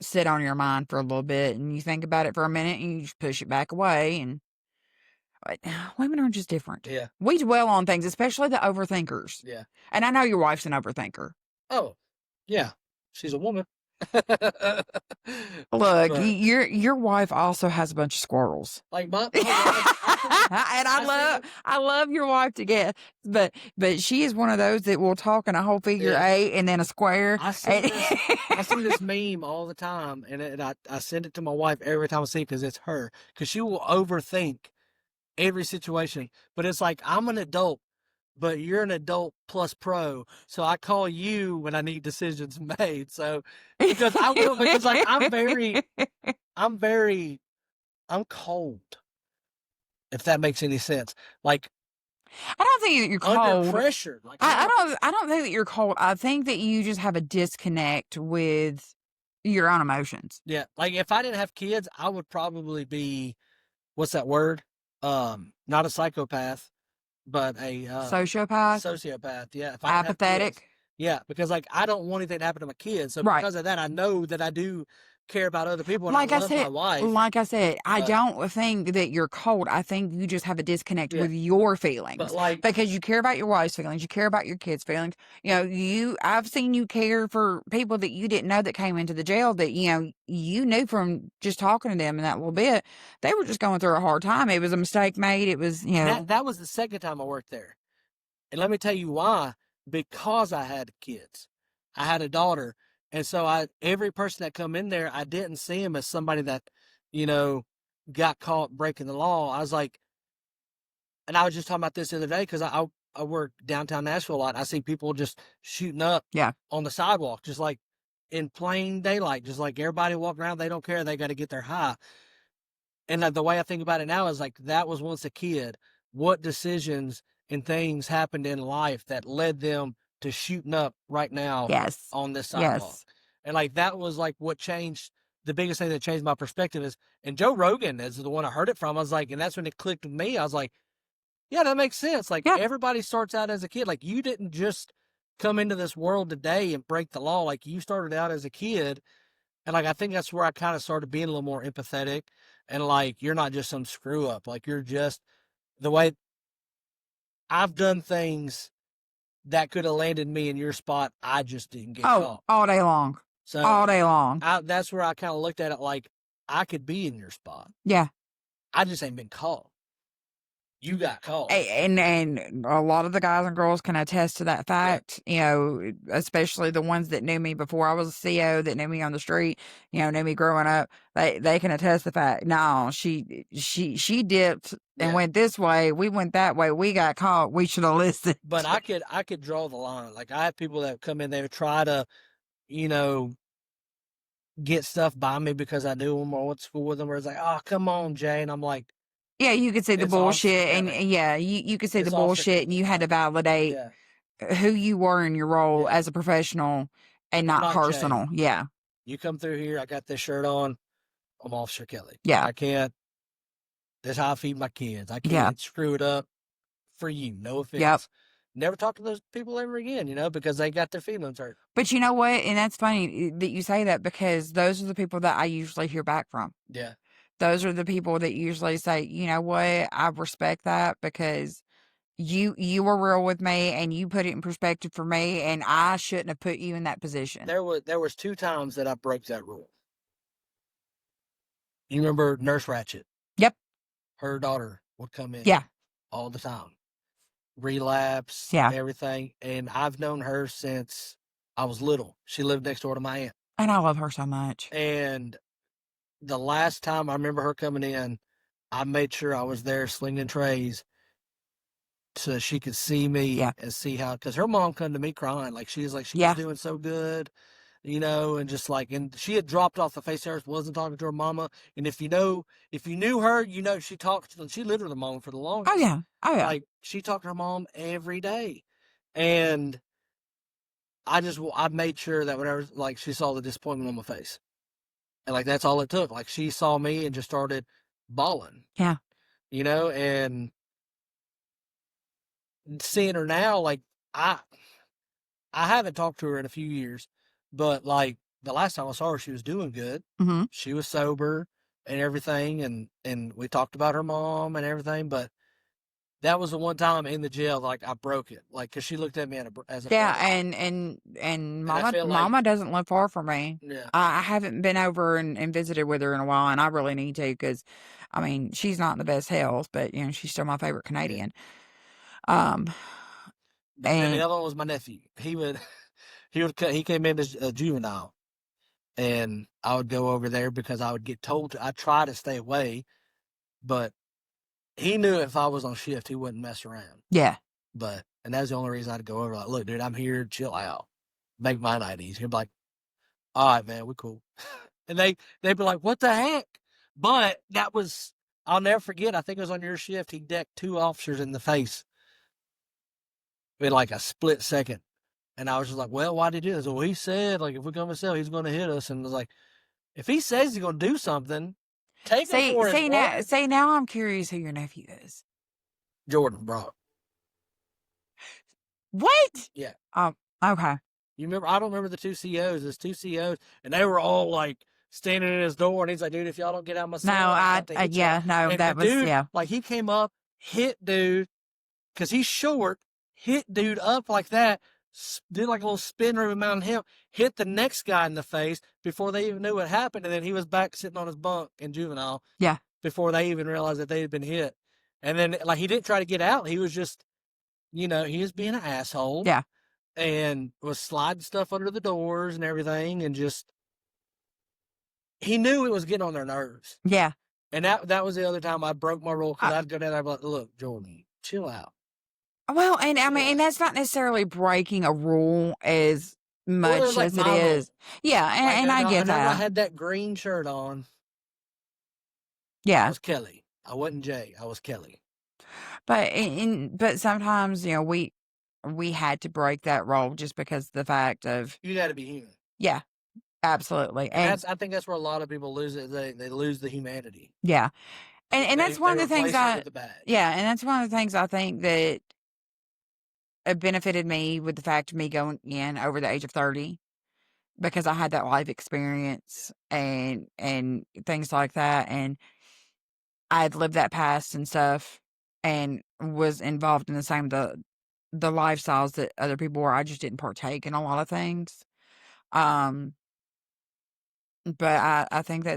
sit on your mind for a little bit, and you think about it for a minute and you just push it back away. And but women are just different. Yeah. We dwell on things, especially the overthinkers. Yeah. And I know your wife's an overthinker. Oh, yeah. She's a woman. Look, But, your wife also has a bunch of squirrels. like my And I love your wife to get, but she is one of those that will talk in a whole figure Yeah. eight and then a square. I see this meme all the time, and I send it to my wife every time I see it because it's her. Because she will overthink every situation. But it's like, I'm an adult, but you're an adult plus pro. So I call you when I need decisions made. So, because like, I'm cold. If that makes any sense. Like, I don't think that you're under cold. pressure. Like, I don't think that you're cold. I think that you just have a disconnect with your own emotions. yeah. Like, if I didn't have kids, I would probably be, what's that word? Not a psychopath, but a Sociopath, sociopath. Yeah. If I didn't have kids. apathetic. Yeah, because like I don't want anything to happen to my kids. So Right. because of that, I know that I do care about other people, and Like I I love my said, wife. I don't think that you're cold. I think you just have a disconnect Yeah. with your feelings. But like, Because you care about your wife's feelings, you care about your kids' feelings. I've seen you care for people that you didn't know that came into the jail that, you knew from just talking to them in that little bit, they were just going through a hard time. It was a mistake made. It was, that was the second time I worked there, and let me tell you why. Because I had kids, I had a daughter, and so every person that come in there, I didn't see him as somebody that, got caught breaking the law. I was like, and I was just talking about this the other day because I work downtown Nashville a lot. I see people just shooting up Yeah. on the sidewalk, just like in plain daylight, just like everybody walking around. They don't care. They got to get their high. And the way I think about it now is like, that was once a kid. What decisions and things happened in life that led them to shooting up right now Yes. on this sidewalk? Yes. And like that was like what changed. The biggest thing that changed my perspective is, and Joe Rogan is the one I heard it from. I was like, and that's when it clicked with me. I was like, yeah, that makes sense. Like Yeah. everybody starts out as a kid. Like you didn't just come into this world today and break the law. Like you started out as a kid. And like I think that's where I kind of started being a little more empathetic. And like you're not just some screw up. Like you're just the way I've done things that could have landed me in your spot. I just didn't get Oh, caught. all day long. So All day long. that's where I kind of looked at it like I could be in your spot. Yeah. I just ain't been caught. You got caught. And a lot of the guys and girls can attest to that fact, you know, especially the ones that knew me before I was a CO, that knew me on the street, you know, knew me growing up. They can attest the fact. No, she dipped and went this way. We went that way. We got caught. We should have listened. But I could draw the line. Like I have people that come in, they would try to, you know, get stuff by me because I knew them or went to school with them. Where it's like, oh, come on, Jay, and I'm like, Yeah, you could see the it's Officer bullshit, and Kelly. yeah, you could see It's the Officer bullshit, and you had to validate Yeah, who you were in your role Yeah. as a professional and I'm not not personal. Jay. Yeah, You come through here, I got this shirt on. I'm Officer Kelly. yeah, I can't. That's how I feed my kids. I yeah, can't screw it up for you. No offense. yep. Never talk to those people ever again, you know, because they got their feelings hurt. But you know what? And that's funny that you say that, because those are the people that I usually hear back from. Yeah. Those are the people that usually say, you know what, I respect that, because you were real with me and you put it in perspective for me, and I shouldn't have put you in that position. There was 2 times that I broke that rule. You remember Nurse Ratchet? Yep. Her daughter would come in. Yeah. All the time. Relapse, Yeah. everything. And I've known her since I was little. She lived next door to my aunt. And I love her so much. And the last time I remember her coming in, I made sure I was there slinging trays so she could see me and see how, because her mom come to me crying. Like she was doing so good, you know, and just like, and she had dropped off the face of earth, wasn't talking to her mama. And if you knew her, you know, she lived with her mom for the longest. Oh yeah. Oh yeah. Like she talked to her mom every day. And I made sure that whenever, like, she saw the disappointment on my face. And like, that's all it took. Like she saw me and just started bawling. Yeah. You know, and seeing her now, like I haven't talked to her in a few years, but like the last time I saw her, she was doing good. Mm-hmm. She was sober and everything, and we talked about her mom and everything. But that was the one time in the jail, like I broke it, like because she looked at me as a Yeah, brother. and I feel like, mama doesn't live far from me. Yeah. I haven't been over and visited with her in a while, and I really need to, because, I mean, she's not in the best health, but you know, she's still my favorite Canadian. But then the And other one was my nephew. He came in as a juvenile, and I would go over there because I would get told to. I try to stay away, but he knew if I was on shift, he wouldn't mess around. yeah, And that's the only reason I'd go over. Like, look, dude, I'm here. Chill out. Make my night easy. He'd be like, all right, man, we're cool. And they'd be like, what the heck? But that was, I'll never forget. I think it was on your shift. He decked 2 officers in the face in like a split second. And I was just like, well, why did he do this? Well, he said, like, if we come to cell, he's going to hit us. And I was like, if he says he's going to do something, take him for his word. now I'm curious who your nephew is. Jordan Brock. What? Yeah. Oh, okay. You remember? I don't remember the 2 COs. There's 2 COs, and they were all like standing in his door. And he's like, "Dude, if y'all don't get out of my cell, that was dude, yeah. Like he came up, hit dude, because he's short, hit dude up like that, did like a little spin around Mountain Hill, hit the next guy in the face before they even knew what happened, and then he was back sitting on his bunk in juvenile. Yeah. Before they even realized that they had been hit, and then like he didn't try to get out. He was just, you know, he was being an asshole. Yeah. And was sliding stuff under the doors and everything, and just he knew it was getting on their nerves. Yeah. And that was the other time I broke my rule, because I'd go down there and be like, look, Jordan, chill out. Well, and I mean, and that's not necessarily breaking a rule as much like as it is. Yeah, and I get that. I had that green shirt on. Yeah. I was Kelly. I wasn't Jay. I was Kelly. But sometimes, you know, we had to break that rule just because of the fact of, you got to be human. yeah, Absolutely. And And I think that's where a lot of people lose it. They lose the humanity. yeah. And that's one They of the things replace it with the badge. yeah, and that's one of the things I think that it benefited me with the fact of me going in over the age of 30 because I had that life experience and things like that, and I had lived that past and stuff and was involved in the lifestyles that other people were. I just didn't partake in a lot of things. Um, but I think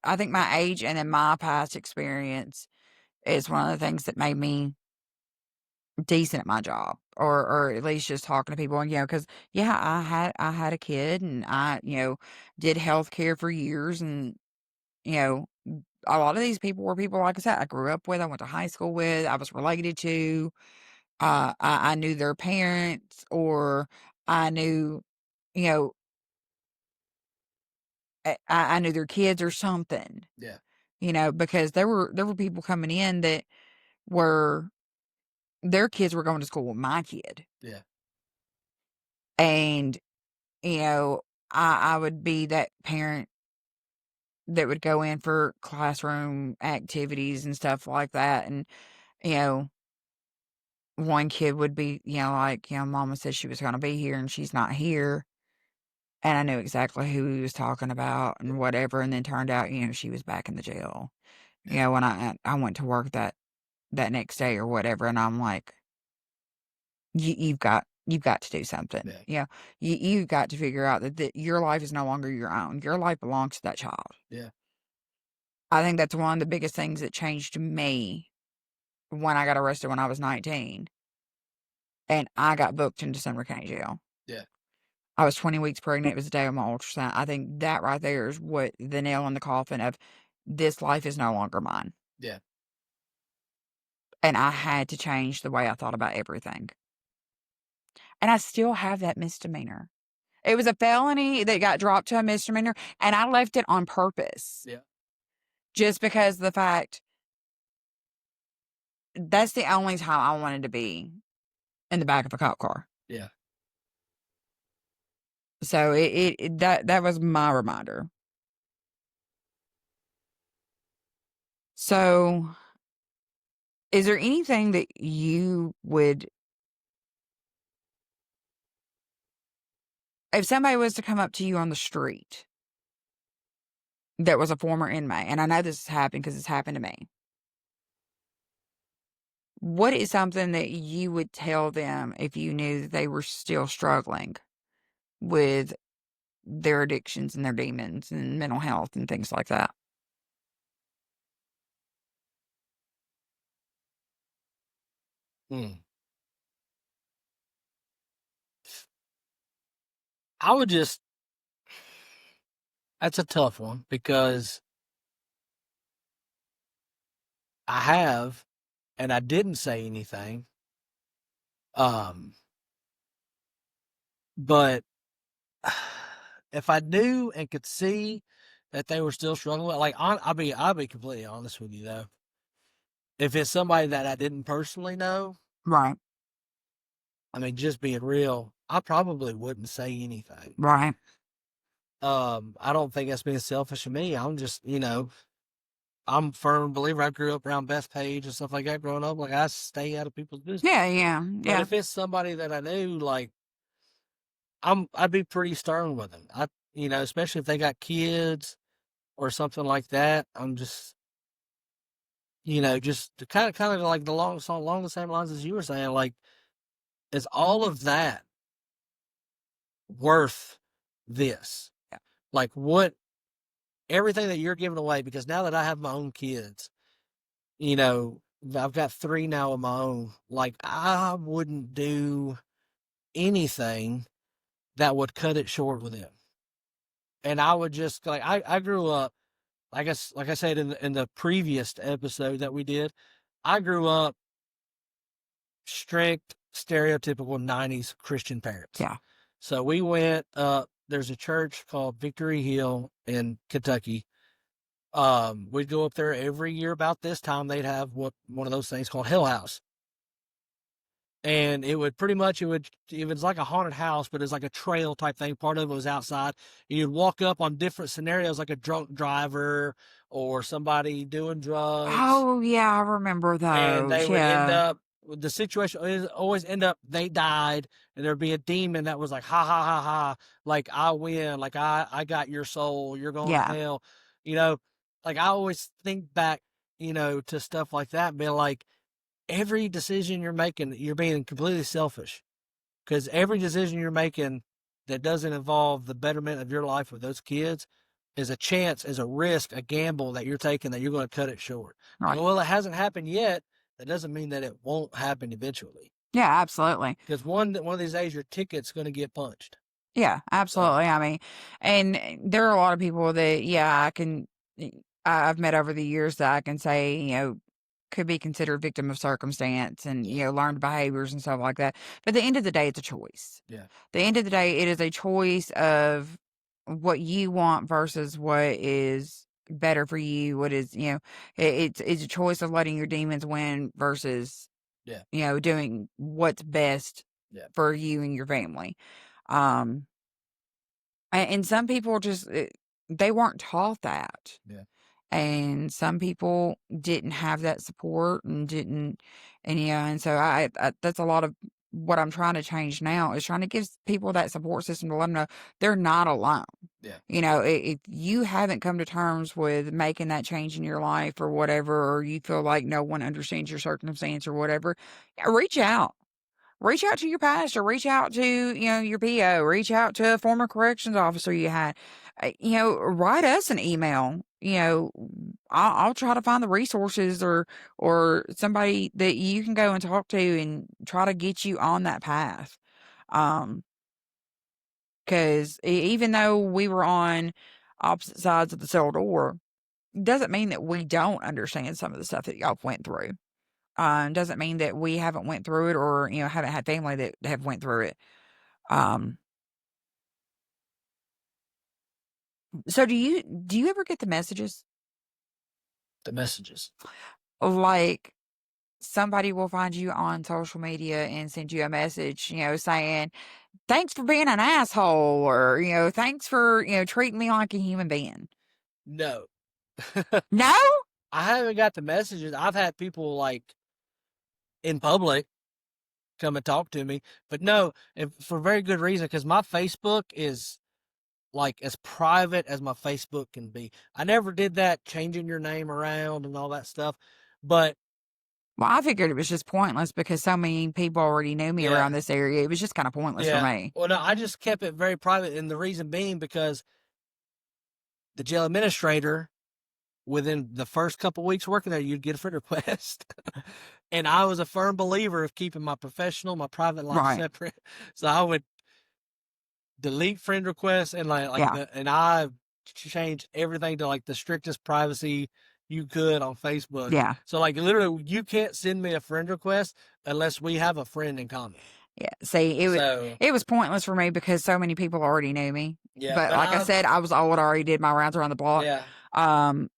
I think my age and then my past experience is one of the things that made me decent at my job, or at least just talking to people. And because yeah, I had a kid, and I did healthcare for years, and you know a lot of these people were people, like I said, I grew up with, I went to high school with, I was related to. I knew their parents, or I knew, you know, I knew their kids or something. Yeah. Because there were people coming in that were their kids were going to school with my kid, Yeah. and you know, I would be that parent that would go in for classroom activities and stuff like that, and you know, one kid would be, like, mama said she was going to be here and she's not here. And I knew exactly who he was talking about Yeah. and whatever. And then turned out, she was back in the jail. Yeah. When I went to work that next day or whatever, and I'm like, you've got to do something. Yeah. You've got to figure out that your life is no longer your own. Your life belongs to that child. Yeah. I think that's one of the biggest things that changed me when I got arrested when I was 19, and I got booked into Sumner County Jail. Yeah. I was 20 weeks pregnant. It was the day of my ultrasound. I think that right there is what the nail in the coffin of this life is no longer mine. Yeah. And I had to change the way I thought about everything. And I still have that misdemeanor. It was a felony that got dropped to a misdemeanor, and I left it on purpose. Yeah. Just because of the fact that's the only time I wanted to be in the back of a cop car. Yeah. So that was my reminder. So is there anything that you would, if somebody was to come up to you on the street that was a former inmate, and I know this has happened because it's happened to me, what is something that you would tell them if you knew that they were still struggling with their addictions and their demons and mental health and things like that? Hmm. I would just, that's a tough one because I have, and I didn't say anything. But if I knew and could see that they were still struggling, like I'll be completely honest with you though. If it's somebody that I didn't personally know, Right, I mean, just being real, I probably wouldn't say anything. right. I don't think that's being selfish of me. I'm just, I'm a firm believer. I grew up around Bethpage and stuff like that growing up. Like I stay out of people's business. Yeah, yeah, But yeah. if it's somebody that I knew, like I'd be pretty stern with them. Especially if they got kids or something like that. I'm just, just kind of like along the same lines as you were saying. Like, is all of that worth this? Yeah. Like, what everything that you're giving away? Because now that I have my own kids, I've got 3 now of my own. Like, I wouldn't do anything that would cut it short with them. And I would just like I grew up, like I said in the previous episode that we did, I grew up strict, stereotypical 90s Christian parents. Yeah. So we went up, there's a church called Victory Hill in Kentucky. We'd go up there every year about this time. They'd have one of those things called Hell House. and it would pretty much, it was like a haunted house, but it's like a trail type thing. Part of it was outside. You'd walk up on different scenarios, like a drunk driver or somebody doing drugs, Oh, yeah, I remember and they those. would end Yeah. up, the situation is always end up they died, and there'd be a demon that was like, ha ha ha ha, like I win, like I got your soul, you're going to Yeah. hell, you know. Like I always think back, to stuff like that, and be like, every decision you're making, you're being completely selfish, because every decision you're making that doesn't involve the betterment of your life with those kids is a chance, is a risk, a gamble that you're taking, that you're going to cut it short. Right. Well, it hasn't happened yet. That doesn't mean that it won't happen eventually. Yeah, absolutely. Because one of these days, your ticket's going to get punched. Yeah, So absolutely. I mean, and there are a lot of people that, yeah, I've met over the years that I can say, could be considered victim of circumstance and, yeah, learned behaviors and stuff like that. But at the end of the day, it's a choice. yeah, At the end of the day, it is a choice of what you want versus what is better for you. What is, it's a choice of letting your demons win versus, yeah, doing what's best yeah, for you and your family. Um, and some people just, they weren't taught that. yeah, And some people didn't have that support and didn't, and and so that's a lot of what I'm trying to change now is trying to give people that support system to let them know they're not alone. yeah, If you haven't come to terms with making that change in your life or whatever, or you feel like no one understands your circumstance or whatever, yeah, reach out. Reach out to your pastor, reach out to, your PO, reach out to a former corrections officer you had. Write us an email. I'll try to find the resources or somebody that you can go and talk to and try to get you on that path. Um, because even though we were on opposite sides of the cell door, doesn't mean that we don't understand some of the stuff that y'all went through. Doesn't mean that we haven't went through it or, haven't had family that have went through it. Um, so do you ever get the messages? the messages. Like somebody will find you on social media and send you a message, saying, thanks for being an asshole or, thanks for, treating me like a human being. No. No? I haven't got the messages. I've had people like in public come and talk to me, but no, and for very good reason, because my Facebook is like as private as my Facebook can be. I never did that changing your name around and all that stuff, but Well, I figured it was just pointless because so many people already knew me yeah, around this area. It was just kind of pointless for yeah. me. Well, no, I just kept it very private, and the reason being because the jail administrator, within the first couple weeks working there, you'd get a friend request. And I was a firm believer of keeping my professional, my private life Right. separate. So I would delete friend requests and Yeah. and I changed everything to like the strictest privacy you could on Facebook. Yeah. So like literally you can't send me a friend request unless we have a friend in common. Yeah. See, So it was pointless for me because so many people already knew me. yeah, But but like I I've said, I was old, already did my rounds around the block. yeah,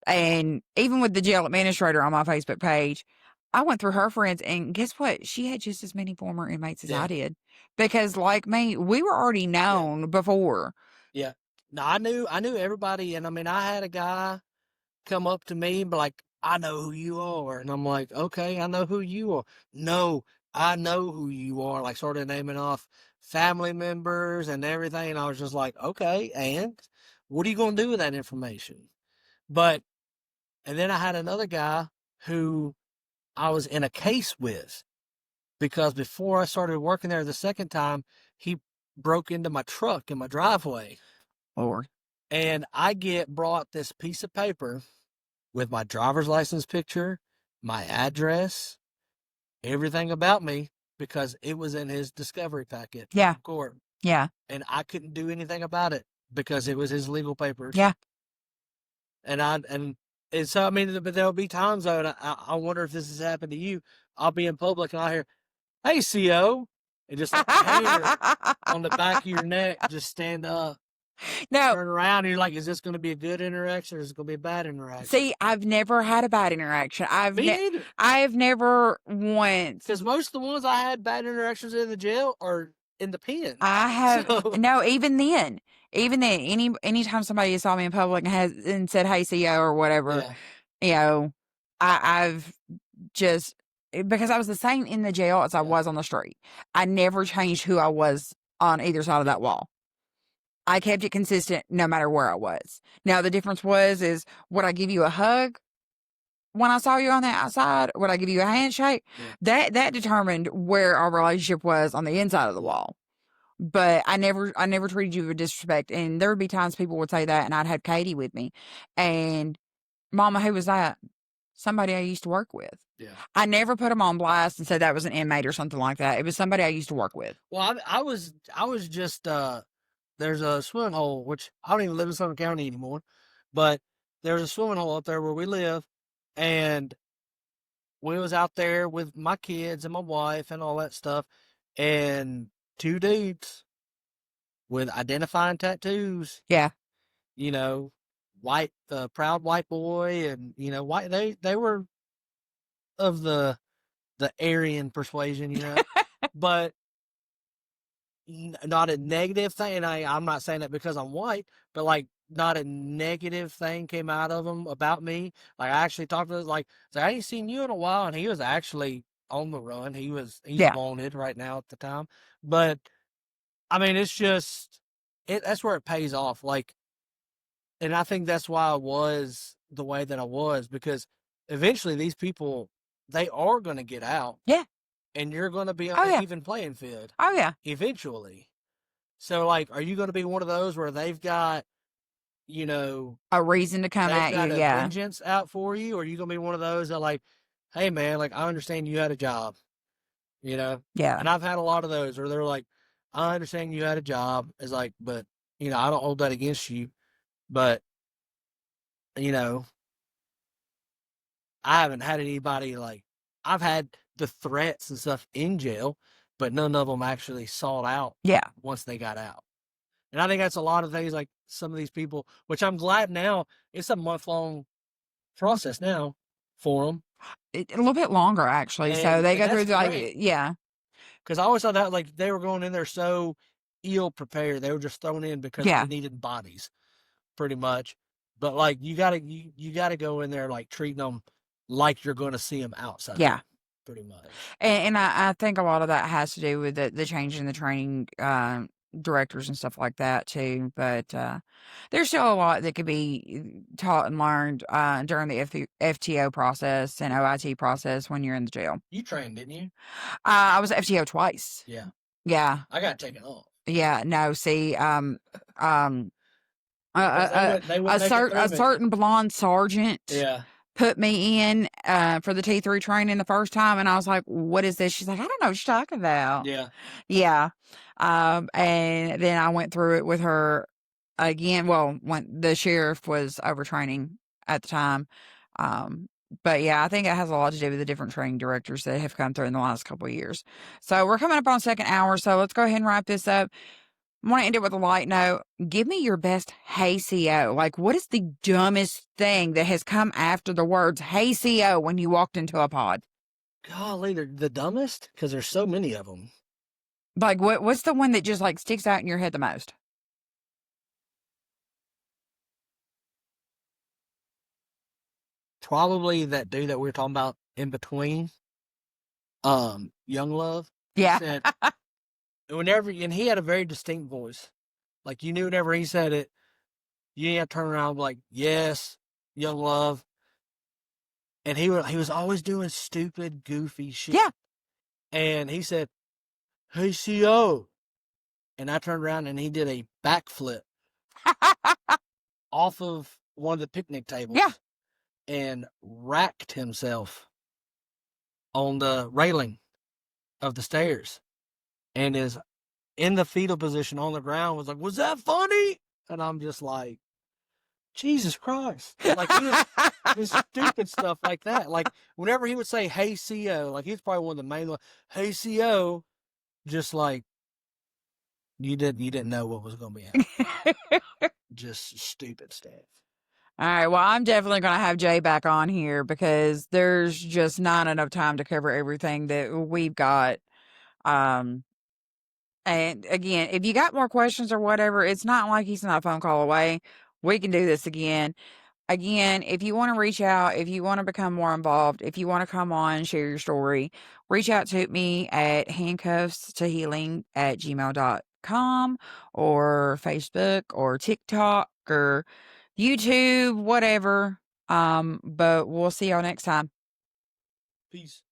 And even with the jail administrator on my Facebook page, I went through her friends and guess what? She had just as many former inmates as yeah, I did. Because like me, we were already yeah, known before. yeah. No, I knew everybody, and I mean I had a guy come up to me and be like, I know who you are. And I'm like, okay, I know who you are. No, I know who you are. Like, sort of naming off family members and everything. And I was just like, okay, and what are you going to do with that information? But, and then I had another guy who I was in a case with because before I started working there the second time, he broke into my truck in my driveway. Lord. And I get brought this piece of paper with my driver's license picture, my address, everything about me, because it was in his discovery packet Yeah. from court. Yeah. And I couldn't do anything about it because it was his legal papers. Yeah. And so I mean, but there'll be times though, and I wonder if this has happened to you. I'll be in public and I'll hear, "Hey, CO," and just like hair on the back of your neck, just stand up. No, Turn around and you're like, is this going to be a good interaction or is it going to be a bad interaction? see, I've never had a bad interaction. Me neither. I have never once. Because most of the ones I had bad interactions in the jail are in the pen. I have So, no. Even then, anytime somebody saw me in public and said, "Hey, CEO" or whatever, yeah. you know, I've just because I was the same in the jail as I was on the street. I never changed who I was on either side of that wall. I kept it consistent no matter where I was. Now the difference is would I give you a hug when I saw you on the outside? Would I give you a handshake? Yeah. That determined where our relationship was on the inside of the wall. But I never treated you with disrespect. And there would be times people would say that, and I'd have Katie with me, and Mama, who was that? Somebody I used to work with. Yeah. I never put them on blast and said that was an inmate or something like that. It was somebody I used to work with. Well, I was just there's a swimming hole, which I don't even live in Southern County anymore, but there's a swimming hole up there where we live, and we was out there with my kids and my wife and all that stuff, and two dudes with identifying tattoos, Yeah. you know, white, proud white boy, and white. They were of the Aryan persuasion, but not a negative thing. And I'm not saying that because I'm white, but like not a negative thing came out of him about me. Like I actually talked to him, like, I ain't seen you in a while, and he was actually on the run. He's Yeah. wanted right now at the time, but I mean, it's just that's where it pays off. Like, and I think that's why I was the way that I was, because eventually these people, they are going to get out. Yeah. And you're going to be on Oh, an yeah. even playing field. Oh, yeah. Eventually. So, like, are you going to be one of those where they've got, a reason to come they've at you? got a Yeah. vengeance out for you? Or are you going to be one of those that, like, hey, man, like, I understand you had a job, Yeah. And I've had a lot of those where they're like, I understand you had a job. It's like, but, I don't hold that against you. But, I haven't had anybody like, I've had the threats and stuff in jail, but none of them actually sought out Yeah. once they got out. And I think that's a lot of things, like some of these people, which I'm glad now it's a month-long process now for them. A little bit longer, actually. So they go through, like, yeah. Because I always thought that, like, they were going in there so ill prepared. They were just thrown in because Yeah. they needed bodies, pretty much. But, like, you gotta go in there, like, treating them like you're going to see them outside. Yeah. Pretty much. And I think a lot of that has to do with the change in the training directors and stuff like that too. But there's still a lot that could be taught and learned during the FTO process and OIT process when you're in the jail. You trained, didn't you? I was FTO twice. Yeah. Yeah. I got taken off. Yeah. No. See. A certain blonde sergeant. Yeah. Put me in for the T3 training the first time, and I was like, what is this? She's like, I don't know what you're talking about. Yeah. Yeah. And then I went through it with her again. Well, when the sheriff was overtraining at the time. But yeah, I think it has a lot to do with the different training directors that have come through in the last couple of years. So we're coming up on second hour, so let's go ahead and wrap this up. I want to end it with a light note. Give me your best "Hey CO." Like, what is the dumbest thing that has come after the words "Hey CO" when you walked into a pod? Golly, they're the dumbest because there's so many of them. Like, what's the one that just like sticks out in your head the most? Probably that dude that we were talking about in between. Young Love. Yeah. He said, and he had a very distinct voice. Like, you knew whenever he said it, you didn't have to turn around and be like, yes, Young Love. And he was always doing stupid, goofy shit. Yeah. And he said, hey, CO. And I turned around and he did a backflip off of one of the picnic tables. Yeah. And racked himself on the railing of the stairs. And is in the fetal position on the ground, was like, was that funny? And I'm just like, Jesus Christ. Like, he was stupid stuff like that. Like, whenever he would say, hey, CO, like, he's probably one of the main ones. Hey, CO, just like, You didn't know what was going to be happening. Just stupid stuff. All right. Well, I'm definitely going to have Jay back on here because there's just not enough time to cover everything that we've got. Um, and again, if you got more questions or whatever, it's not like he's not a phone call away. We can do this again. Again, if you want to reach out, if you want to become more involved, if you want to come on and share your story, reach out to me at handcuffstohealing@gmail.com or Facebook or TikTok or YouTube, whatever. But we'll see y'all next time. Peace.